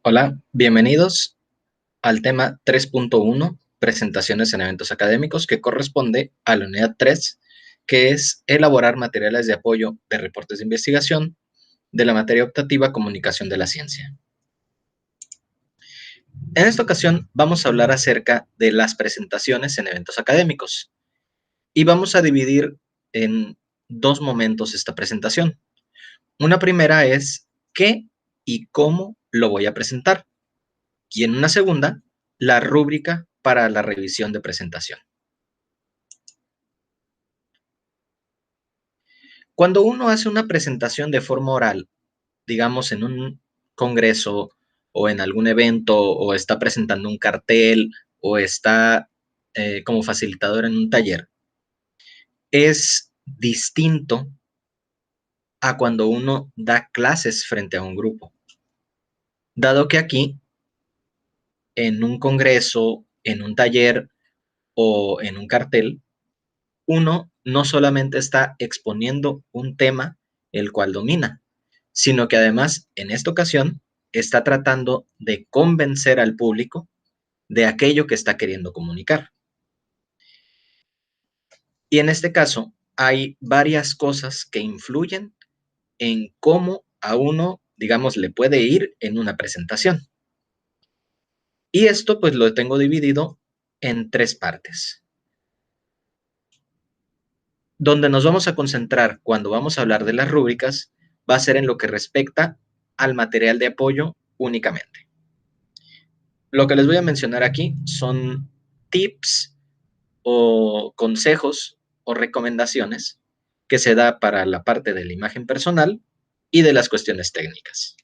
Hola, bienvenidos al tema 3.1, presentaciones en eventos académicos, que corresponde a la unidad 3, que es elaborar materiales de apoyo de reportes de investigación de la materia optativa Comunicación de la Ciencia. En esta ocasión vamos a hablar acerca de las presentaciones en eventos académicos y vamos a dividir en dos momentos esta presentación. Una primera es qué y cómo lo voy a presentar. Y en una segunda, la rúbrica para la revisión de presentación. Cuando uno hace una presentación de forma oral, digamos en un congreso o en algún evento, o está presentando un cartel, o está como facilitador en un taller, es distinto a cuando uno da clases frente a un grupo. Dado que aquí, en un congreso, en un taller o en un cartel, uno no solamente está exponiendo un tema el cual domina, sino que además en esta ocasión está tratando de convencer al público de aquello que está queriendo comunicar. Y en este caso hay varias cosas que influyen en cómo a uno, digamos, le puede ir en una presentación. Y esto pues lo tengo dividido en tres partes. Donde nos vamos a concentrar cuando vamos a hablar de las rúbricas va a ser en lo que respecta al material de apoyo únicamente. Lo que les voy a mencionar aquí son tips o consejos o recomendaciones que se da para la parte de la imagen personal y de las cuestiones técnicas.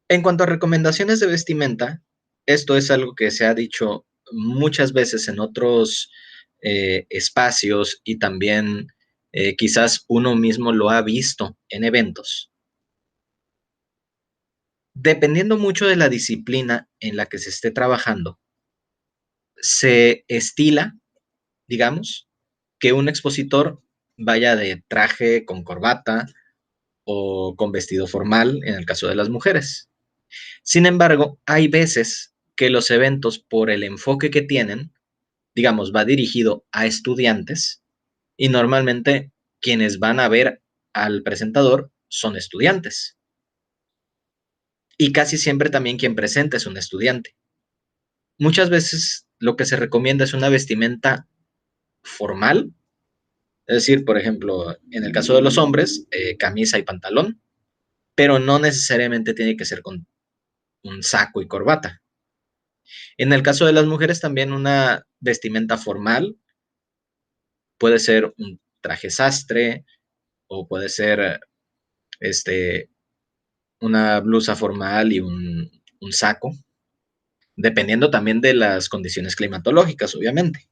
En cuanto a recomendaciones de vestimenta, esto es algo que se ha dicho muchas veces en otros espacios y también quizás uno mismo lo ha visto en eventos. Dependiendo mucho de la disciplina en la que se esté trabajando, se estila, digamos, que un expositor vaya de traje con corbata o con vestido formal en el caso de las mujeres. Sin embargo, hay veces que los eventos, por el enfoque que tienen, digamos, va dirigido a estudiantes y normalmente quienes van a ver al presentador son estudiantes. Y casi siempre también quien presenta es un estudiante. Muchas veces lo que se recomienda es una vestimenta formal, es decir, por ejemplo, en el caso de los hombres, camisa y pantalón, pero no necesariamente tiene que ser con un saco y corbata. En el caso de las mujeres, también una vestimenta formal, puede ser un traje sastre o puede ser este, una blusa formal y un saco, dependiendo también de las condiciones climatológicas, obviamente.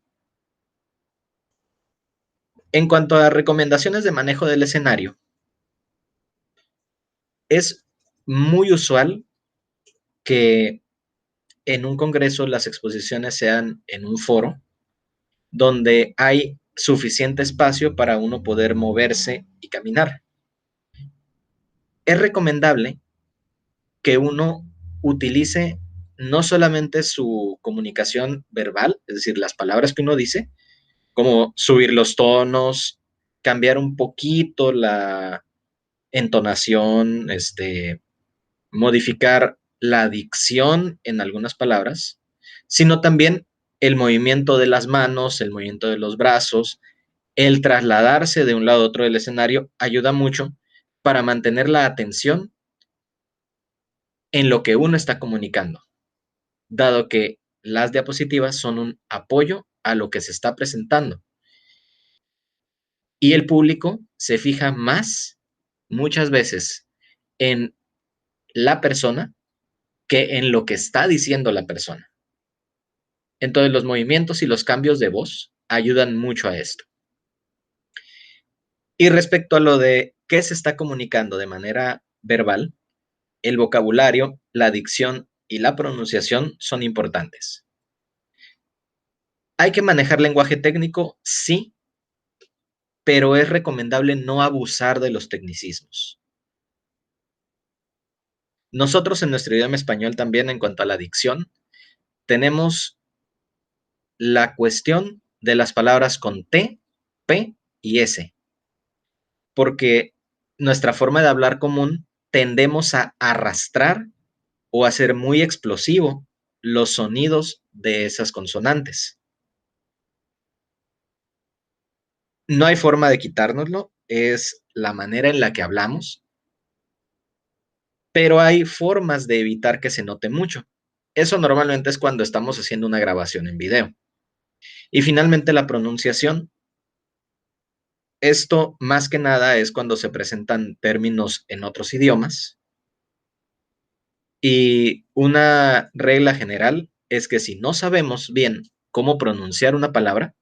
En cuanto a recomendaciones de manejo del escenario, es muy usual que en un congreso las exposiciones sean en un foro donde hay suficiente espacio para uno poder moverse y caminar. Es recomendable que uno utilice no solamente su comunicación verbal, es decir, las palabras que uno dice, como subir los tonos, cambiar un poquito la entonación, modificar la dicción en algunas palabras, sino también el movimiento de las manos, el movimiento de los brazos, el trasladarse de un lado a otro del escenario ayuda mucho para mantener la atención en lo que uno está comunicando, dado que las diapositivas son un apoyo a lo que se está presentando. Y el público se fija más, muchas veces, en la persona que en lo que está diciendo la persona. Entonces, los movimientos y los cambios de voz ayudan mucho a esto. Y respecto a lo de qué se está comunicando de manera verbal, el vocabulario, la dicción y la pronunciación son importantes. ¿Hay que manejar lenguaje técnico? Sí, pero es recomendable no abusar de los tecnicismos. Nosotros en nuestro idioma español también, en cuanto a la dicción, tenemos la cuestión de las palabras con T, P y S, porque nuestra forma de hablar común tendemos a arrastrar o a ser muy explosivo los sonidos de esas consonantes. No hay forma de quitárnoslo, es la manera en la que hablamos, pero hay formas de evitar que se note mucho. Eso normalmente es cuando estamos haciendo una grabación en video. Y finalmente la pronunciación. Esto más que nada es cuando se presentan términos en otros idiomas. Y una regla general es que si no sabemos bien cómo pronunciar una palabra,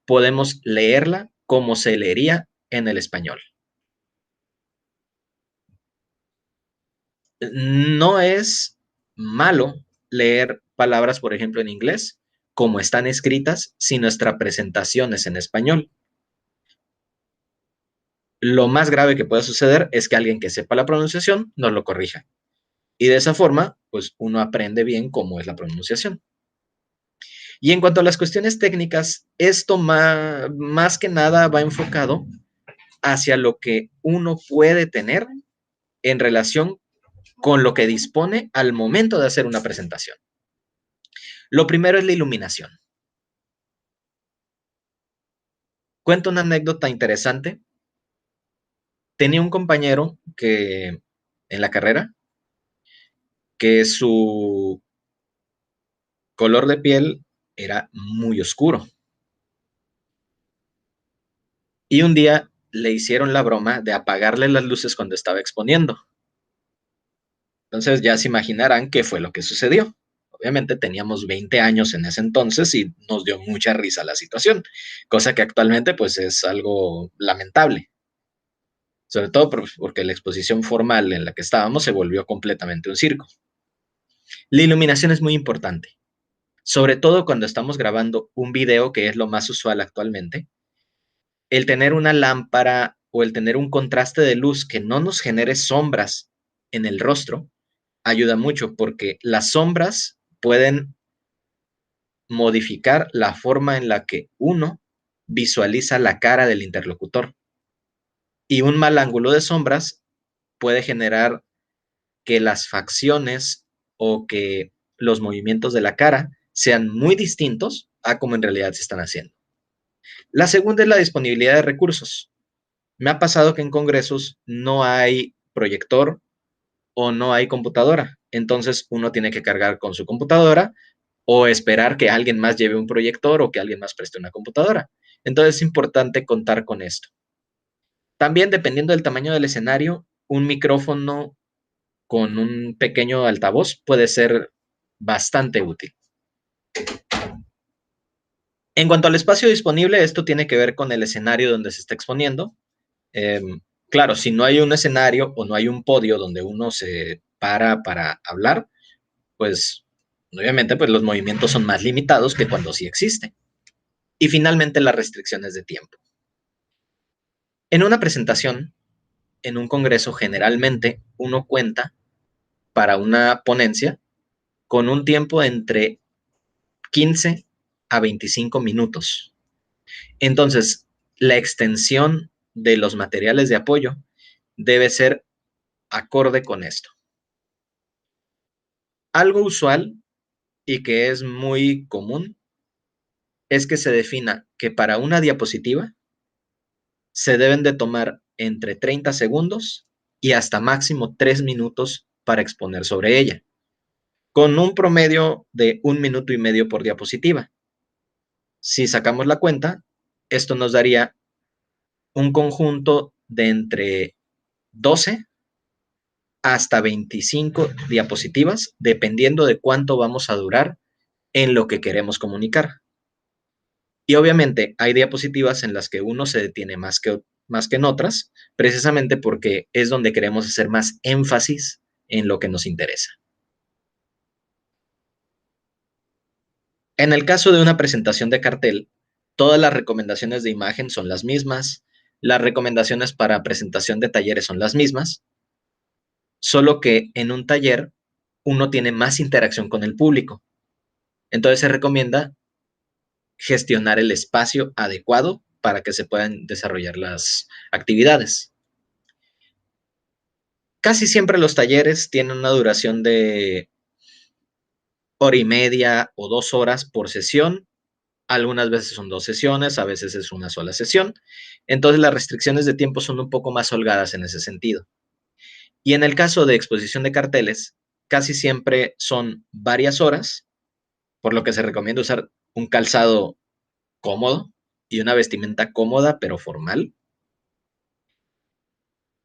podemos leerla como se leería en el español. No es malo leer palabras, por ejemplo, en inglés, como están escritas, si nuestra presentación es en español. Lo más grave que puede suceder es que alguien que sepa la pronunciación nos lo corrija. Y de esa forma, pues uno aprende bien cómo es la pronunciación. Y en cuanto a las cuestiones técnicas, esto más que nada va enfocado hacia lo que uno puede tener en relación con lo que dispone al momento de hacer una presentación. Lo primero es la iluminación. Cuento una anécdota interesante. Tenía un compañero que en la carrera que su color de piel era muy oscuro. Y un día le hicieron la broma de apagarle las luces cuando estaba exponiendo. Entonces ya se imaginarán qué fue lo que sucedió. Obviamente teníamos 20 años en ese entonces y nos dio mucha risa la situación, cosa que actualmente pues es algo lamentable, sobre todo porque la exposición formal en la que estábamos se volvió completamente un circo. La iluminación es muy importante, sobre todo cuando estamos grabando un video, que es lo más usual actualmente. El tener una lámpara o el tener un contraste de luz que no nos genere sombras en el rostro ayuda mucho, porque las sombras pueden modificar la forma en la que uno visualiza la cara del interlocutor. Y un mal ángulo de sombras puede generar que las facciones o que los movimientos de la cara sean muy distintos a como en realidad se están haciendo. La segunda es la disponibilidad de recursos. Me ha pasado que en congresos no hay proyector o no hay computadora. Entonces uno tiene que cargar con su computadora o esperar que alguien más lleve un proyector o que alguien más preste una computadora. Entonces es importante contar con esto. También, dependiendo del tamaño del escenario, un micrófono con un pequeño altavoz puede ser bastante útil. En cuanto al espacio disponible, esto tiene que ver con el escenario donde se está exponiendo. Eh, claro, si no hay un escenario o no hay un podio donde uno se para hablar, pues obviamente pues los movimientos son más limitados que cuando sí existe. Y finalmente las restricciones de tiempo. En una presentación, en un congreso, generalmente uno cuenta para una ponencia con un tiempo entre 15 a 25 minutos. Entonces, la extensión de los materiales de apoyo debe ser acorde con esto. Algo usual y que es muy común es que se defina que para una diapositiva se deben de tomar entre 30 segundos y hasta máximo 3 minutos para exponer sobre ella, con un promedio de 1 minuto y medio por diapositiva. Si sacamos la cuenta, esto nos daría un conjunto de entre 12 hasta 25 diapositivas, dependiendo de cuánto vamos a durar en lo que queremos comunicar. Y obviamente hay diapositivas en las que uno se detiene más que en otras, precisamente porque es donde queremos hacer más énfasis en lo que nos interesa. En el caso de una presentación de cartel, todas las recomendaciones de imagen son las mismas, las recomendaciones para presentación de talleres son las mismas, solo que en un taller uno tiene más interacción con el público. Entonces se recomienda gestionar el espacio adecuado para que se puedan desarrollar las actividades. Casi siempre los talleres tienen una duración de hora y media o 2 horas por sesión. Algunas veces son 2 sesiones, a veces es una sola sesión. Entonces las restricciones de tiempo son un poco más holgadas en ese sentido. Y en el caso de exposición de carteles, casi siempre son varias horas, por lo que se recomienda usar un calzado cómodo y una vestimenta cómoda pero formal.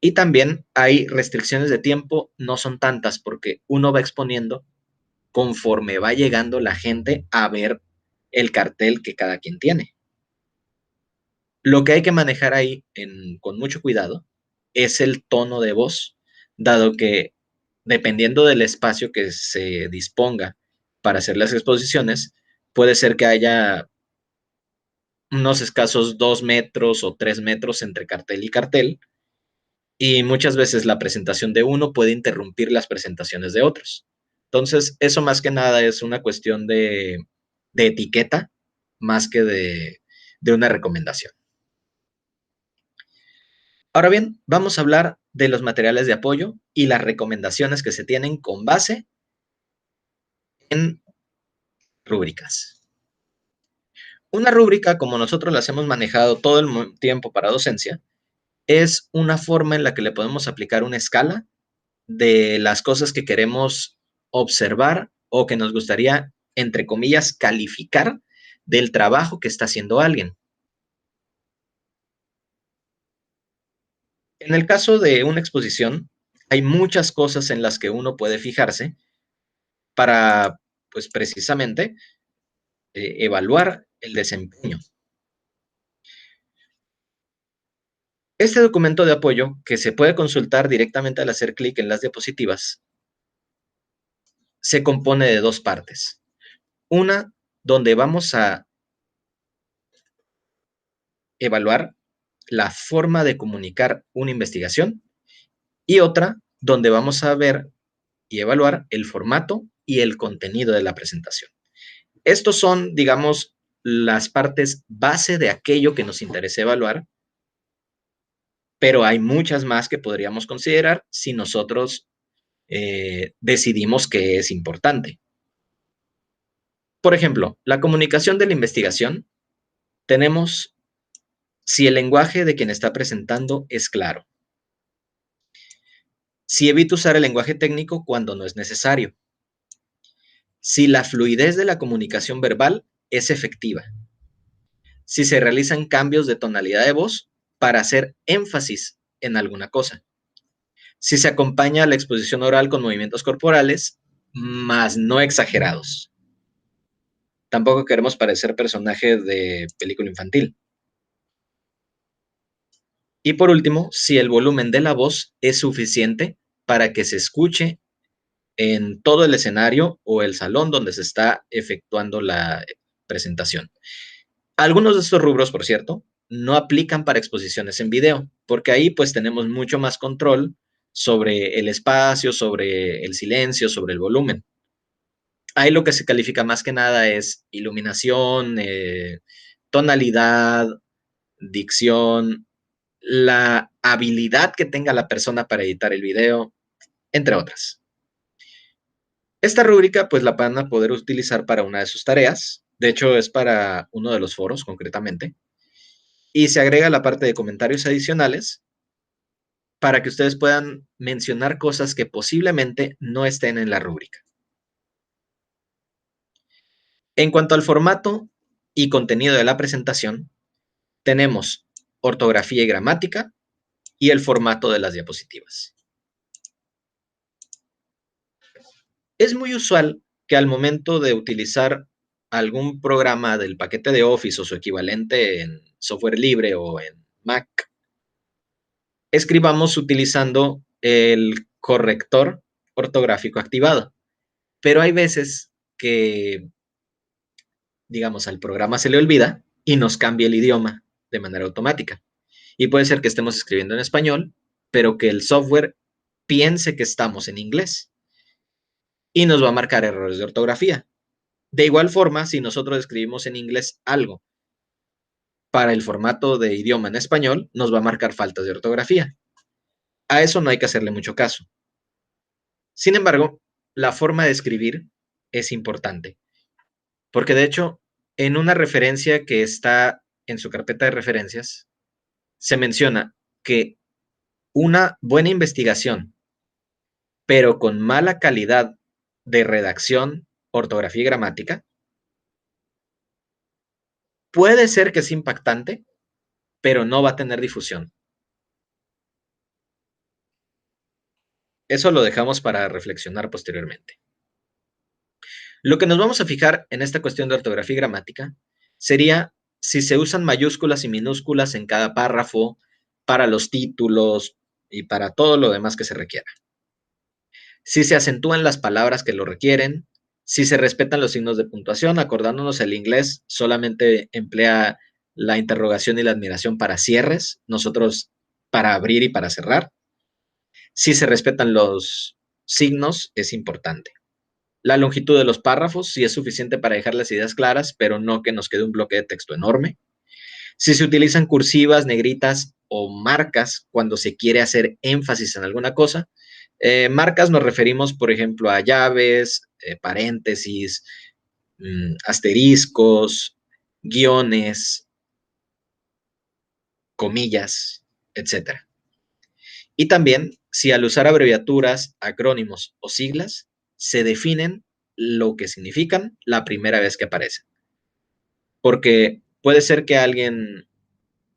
Y también hay restricciones de tiempo, no son tantas porque uno va exponiendo conforme va llegando la gente a ver el cartel que cada quien tiene. Lo que hay que manejar ahí con mucho cuidado es el tono de voz, dado que dependiendo del espacio que se disponga para hacer las exposiciones, puede ser que haya unos escasos 2 metros o 3 metros entre cartel y cartel, y muchas veces la presentación de uno puede interrumpir las presentaciones de otros. Entonces, eso más que nada es una cuestión de etiqueta más que de una recomendación. Ahora bien, vamos a hablar de los materiales de apoyo y las recomendaciones que se tienen con base en rúbricas. Una rúbrica, como nosotros las hemos manejado todo el tiempo para docencia, es una forma en la que le podemos aplicar una escala de las cosas que queremos observar o que nos gustaría, entre comillas, calificar del trabajo que está haciendo alguien. En el caso de una exposición, hay muchas cosas en las que uno puede fijarse para, pues precisamente, evaluar el desempeño. Este documento de apoyo, que se puede consultar directamente al hacer clic en las diapositivas, se compone de dos partes. Una, donde vamos a evaluar la forma de comunicar una investigación, y otra, donde vamos a ver y evaluar el formato y el contenido de la presentación. Estos son, digamos, las partes base de aquello que nos interesa evaluar, pero hay muchas más que podríamos considerar si nosotros decidimos que es importante. Por ejemplo, la comunicación de la investigación, tenemos si el lenguaje de quien está presentando es claro, si evita usar el lenguaje técnico cuando no es necesario, si la fluidez de la comunicación verbal es efectiva, si se realizan cambios de tonalidad de voz para hacer énfasis en alguna cosa, si se acompaña la exposición oral con movimientos corporales, más no exagerados. Tampoco queremos parecer personajes de película infantil. Y por último, si el volumen de la voz es suficiente para que se escuche en todo el escenario o el salón donde se está efectuando la presentación. Algunos de estos rubros, por cierto, no aplican para exposiciones en video, porque ahí pues tenemos mucho más control sobre el espacio, sobre el silencio, sobre el volumen. Ahí lo que se califica más que nada es iluminación, tonalidad, dicción, la habilidad que tenga la persona para editar el video, entre otras. Esta rúbrica pues la van a poder utilizar para una de sus tareas, de hecho es para uno de los foros concretamente, y se agrega la parte de comentarios adicionales para que ustedes puedan mencionar cosas que posiblemente no estén en la rúbrica. En cuanto al formato y contenido de la presentación, tenemos ortografía y gramática y el formato de las diapositivas. Es muy usual que al momento de utilizar algún programa del paquete de Office o su equivalente en software libre o en Mac, escribamos utilizando el corrector ortográfico activado. Pero hay veces que, digamos, al programa se le olvida y nos cambia el idioma de manera automática. Y puede ser que estemos escribiendo en español, pero que el software piense que estamos en inglés y nos va a marcar errores de ortografía. De igual forma, si nosotros escribimos en inglés algo para el formato de idioma en español, nos va a marcar faltas de ortografía. A eso no hay que hacerle mucho caso. Sin embargo, la forma de escribir es importante, porque de hecho, en una referencia que está en su carpeta de referencias, se menciona que una buena investigación, pero con mala calidad de redacción, ortografía y gramática, puede ser que es impactante, pero no va a tener difusión. Eso lo dejamos para reflexionar posteriormente. Lo que nos vamos a fijar en esta cuestión de ortografía y gramática sería si se usan mayúsculas y minúsculas en cada párrafo, para los títulos y para todo lo demás que se requiera. Si se acentúan las palabras que lo requieren, si se respetan los signos de puntuación, acordándonos el inglés solamente emplea la interrogación y la admiración para cierres, nosotros para abrir y para cerrar. Si se respetan los signos, es importante. La longitud de los párrafos, si es suficiente para dejar las ideas claras, pero no que nos quede un bloque de texto enorme. Si se utilizan cursivas, negritas o marcas cuando se quiere hacer énfasis en alguna cosa. Marcas nos referimos, por ejemplo, a llaves, paréntesis, asteriscos, guiones, comillas, etcétera. Y también, si al usar abreviaturas, acrónimos o siglas, se definen lo que significan la primera vez que aparecen. Porque puede ser que alguien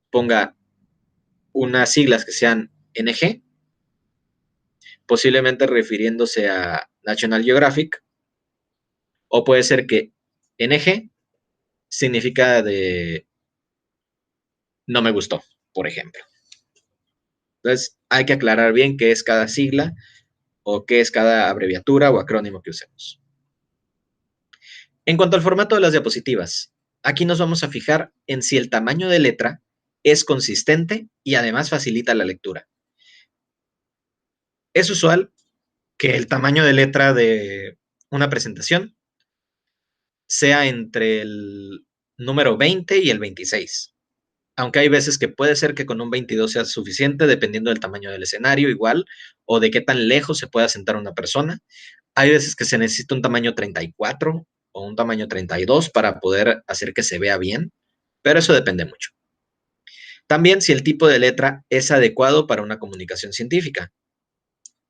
ponga unas siglas que sean NG, posiblemente refiriéndose a National Geographic, o puede ser que NG significa de no me gustó, por ejemplo. Entonces, hay que aclarar bien qué es cada sigla o qué es cada abreviatura o acrónimo que usemos. En cuanto al formato de las diapositivas, aquí nos vamos a fijar en si el tamaño de letra es consistente y además facilita la lectura. Es usual que el tamaño de letra de una presentación sea entre el número 20 y el 26. Aunque hay veces que puede ser que con un 22 sea suficiente, dependiendo del tamaño del escenario, igual, o de qué tan lejos se pueda sentar una persona. Hay veces que se necesita un tamaño 34 o un tamaño 32 para poder hacer que se vea bien, pero eso depende mucho. También si el tipo de letra es adecuado para una comunicación científica.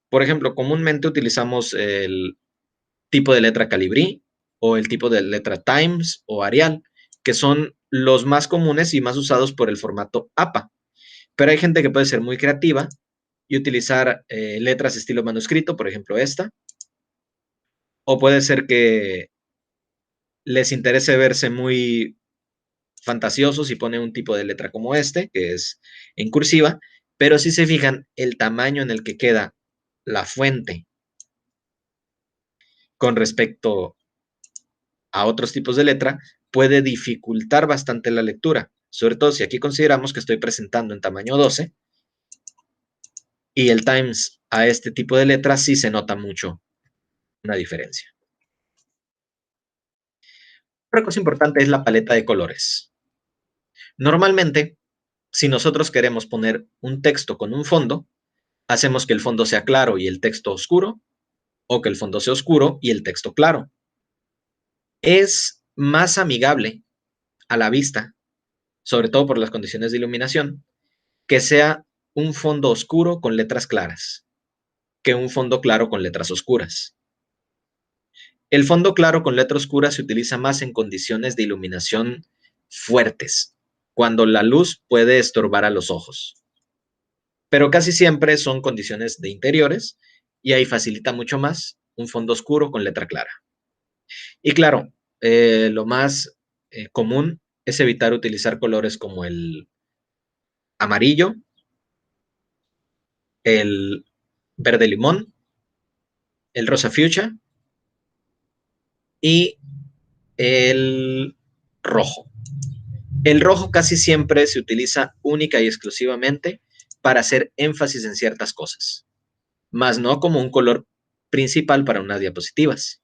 Por ejemplo, comúnmente utilizamos el tipo de letra Calibri o el tipo de letra Times o Arial, que son los más comunes y más usados por el formato APA. Pero hay gente que puede ser muy creativa y utilizar letras estilo manuscrito, por ejemplo esta, o puede ser que les interese verse muy fantasiosos y pone un tipo de letra como este, que es en cursiva, pero si se fijan, el tamaño en el que queda la fuente con respecto a otros tipos de letra puede dificultar bastante la lectura, sobre todo si aquí consideramos que estoy presentando en tamaño 12 y el Times a este tipo de letra sí se nota mucho una diferencia. Otra cosa importante es la paleta de colores. Normalmente, si nosotros queremos poner un texto con un fondo, hacemos que el fondo sea claro y el texto oscuro, o que el fondo sea oscuro y el texto claro. Es más amigable a la vista, sobre todo por las condiciones de iluminación, que sea un fondo oscuro con letras claras, que un fondo claro con letras oscuras. El fondo claro con letra oscura se utiliza más en condiciones de iluminación fuertes, cuando la luz puede estorbar a los ojos. Pero casi siempre son condiciones de interiores y ahí facilita mucho más un fondo oscuro con letra clara. Y claro, lo más común es evitar utilizar colores como el amarillo, el verde limón, el rosa fuchsia y el rojo. El rojo casi siempre se utiliza única y exclusivamente para hacer énfasis en ciertas cosas. más no como un color principal para unas diapositivas.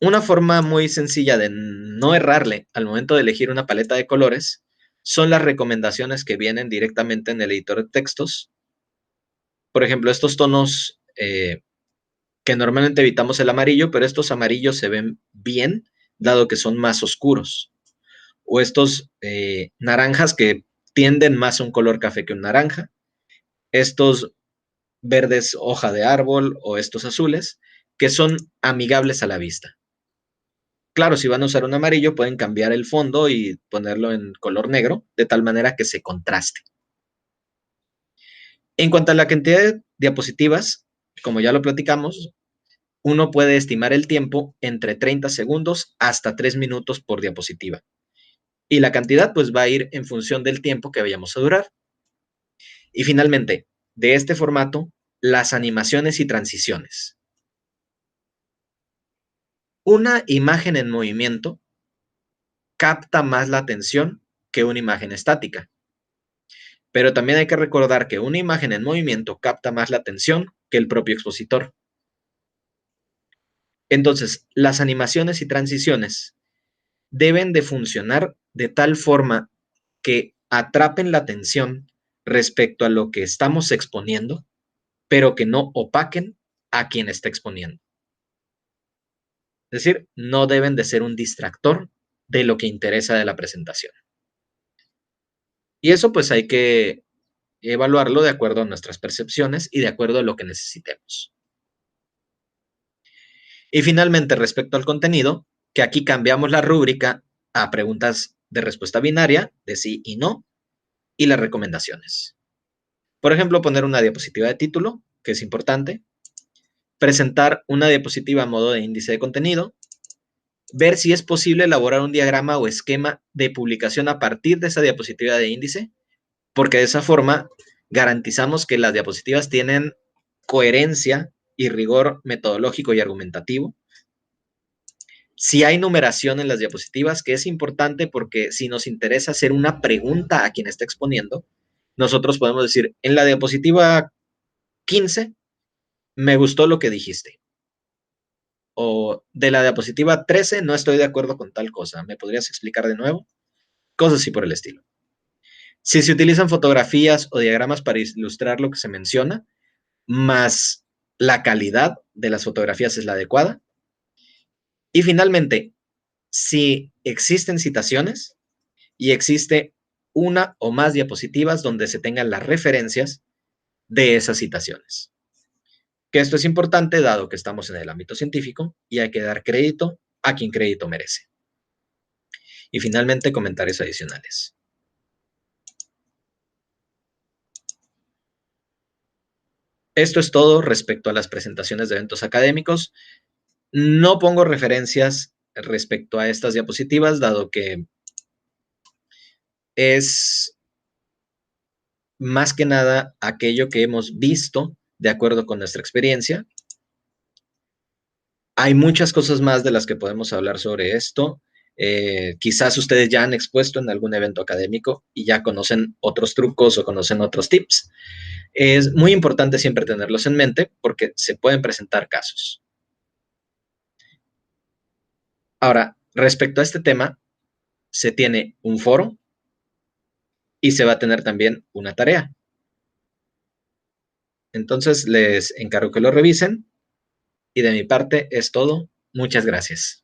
Una forma muy sencilla de no errarle al momento de elegir una paleta de colores son las recomendaciones que vienen directamente en el editor de textos. Por ejemplo, estos tonos que normalmente evitamos el amarillo, pero estos amarillos se ven bien dado que son más oscuros. O estos naranjas que tienden más a un color café que un naranja. Estos verdes hoja de árbol o estos azules que son amigables a la vista. Claro, si van a usar un amarillo, pueden cambiar el fondo y ponerlo en color negro, de tal manera que se contraste. En cuanto a la cantidad de diapositivas, como ya lo platicamos, uno puede estimar el tiempo entre 30 segundos hasta 3 minutos por diapositiva. Y la cantidad pues va a ir en función del tiempo que vayamos a durar. Y finalmente, de este formato, las animaciones y transiciones. Una imagen en movimiento capta más la atención que una imagen estática. Pero también hay que recordar que una imagen en movimiento capta más la atención que el propio expositor. Entonces, las animaciones y transiciones deben de funcionar de tal forma que atrapen la atención respecto a lo que estamos exponiendo, pero que no opaquen a quien está exponiendo. Es decir, no deben de ser un distractor de lo que interesa de la presentación. Y eso pues hay que evaluarlo de acuerdo a nuestras percepciones y de acuerdo a lo que necesitemos. Y finalmente, respecto al contenido, que aquí cambiamos la rúbrica a preguntas de respuesta binaria, de sí y no, y las recomendaciones. Por ejemplo, poner una diapositiva de título, que es importante, presentar una diapositiva a modo de índice de contenido, ver si es posible elaborar un diagrama o esquema de publicación a partir de esa diapositiva de índice, porque de esa forma garantizamos que las diapositivas tienen coherencia y rigor metodológico y argumentativo. Si hay numeración en las diapositivas, que es importante porque si nos interesa hacer una pregunta a quien está exponiendo, nosotros podemos decir, en la diapositiva 15, me gustó lo que dijiste. O de la diapositiva 13, no estoy de acuerdo con tal cosa. ¿Me podrías explicar de nuevo? Cosas así por el estilo. Si se utilizan fotografías o diagramas para ilustrar lo que se menciona, más la calidad de las fotografías es la adecuada. Y finalmente, si existen citaciones y existe una o más diapositivas donde se tengan las referencias de esas citaciones. Que esto es importante dado que estamos en el ámbito científico y hay que dar crédito a quien crédito merece. Y finalmente, comentarios adicionales. Esto es todo respecto a las presentaciones de eventos académicos. No pongo referencias respecto a estas diapositivas, dado que es más que nada aquello que hemos visto de acuerdo con nuestra experiencia. Hay muchas cosas más de las que podemos hablar sobre esto. Quizás ustedes ya han expuesto en algún evento académico y ya conocen otros trucos o conocen otros tips. Es muy importante siempre tenerlos en mente porque se pueden presentar casos. Ahora, respecto a este tema, se tiene un foro y se va a tener también una tarea. Entonces, les encargo que lo revisen y de mi parte es todo. Muchas gracias.